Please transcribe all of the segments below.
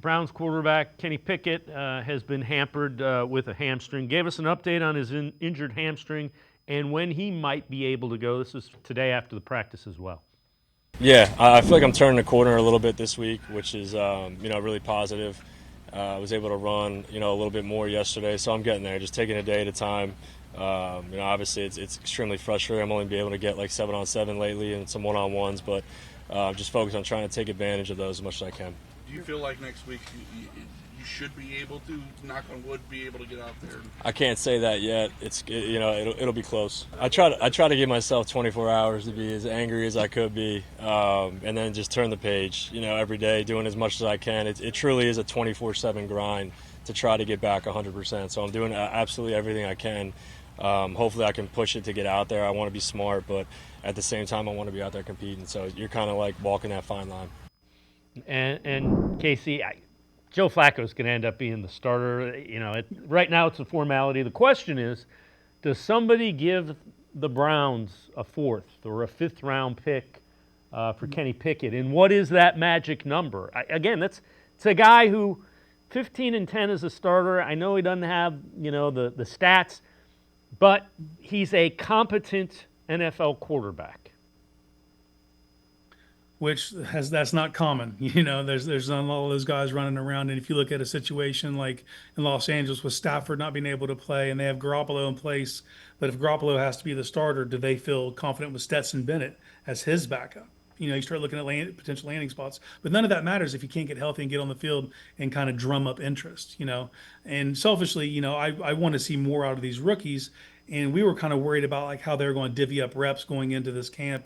Browns quarterback Kenny Pickett has been hampered with a hamstring. Gave us an update on his injured hamstring and when he might be able to go. This is today after the practice as well. Yeah, I feel like I'm turning the corner a little bit this week, which is really positive. I was able to run a little bit more yesterday, so I'm getting there. Just taking a day at a time. Obviously it's extremely frustrating. I'm only being able to get like 7-on-7 lately and some one-on-ones, but just focus on trying to take advantage of those as much as I can. Do you feel like next week you should be able to, knock on wood, be able to get out there? I can't say that yet. It'll be close. I try to give myself 24 hours to be as angry as I could be, and then just turn the page. Every day doing as much as I can. It truly is a 24/7 grind to try to get back 100%. So I'm doing absolutely everything I can. Hopefully I can push it to get out there. I want to be smart, but at the same time I want to be out there competing. So you're kind of like walking that fine line. And Casey, Joe Flacco's going to end up being the starter. Right now it's a formality. The question is, does somebody give the Browns a fourth or a fifth round pick for Kenny Pickett? And what is that magic number? It's a guy who 15-10 as a starter. I know he doesn't have the stats, but he's a competent NFL quarterback. That's not common. There's not all those guys running around. And if you look at a situation like in Los Angeles with Stafford not being able to play and they have Garoppolo in place, but if Garoppolo has to be the starter, do they feel confident with Stetson Bennett as his backup? You start looking at potential landing spots, but none of that matters if you can't get healthy and get on the field and kind of drum up interest. And selfishly, I want to see more out of these rookies. And we were kind of worried about like how they're going to divvy up reps going into this camp.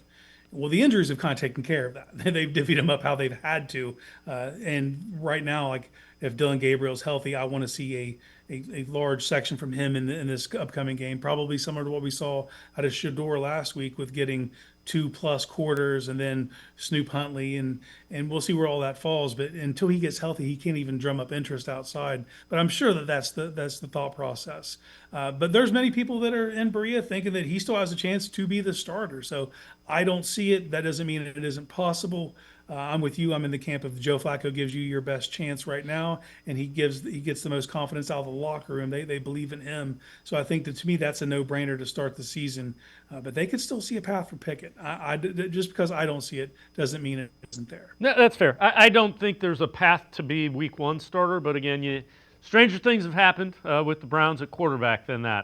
Well, the injuries have kind of taken care of that. They've divvied them up how they've had to. And right now, like if Dylan Gabriel's healthy, I want to see a large section from him in this upcoming game, probably similar to what we saw out of Shador last week with getting 2+ quarters and then Snoop Huntley and we'll see where all that falls. But until he gets healthy, he can't even drum up interest outside. But I'm sure that's the thought process. But there's many people that are in Berea thinking that he still has a chance to be the starter. So I don't see it. That doesn't mean it isn't possible. I'm with you. I'm in the camp of Joe Flacco gives you your best chance right now, and he gets the most confidence out of the locker room. They believe in him, so I think that to me that's a no-brainer to start the season. But they could still see a path for Pickett. Just because I don't see it doesn't mean it isn't there. No, that's fair. I don't think there's a path to be Week 1 starter, but again, stranger things have happened with the Browns at quarterback than that.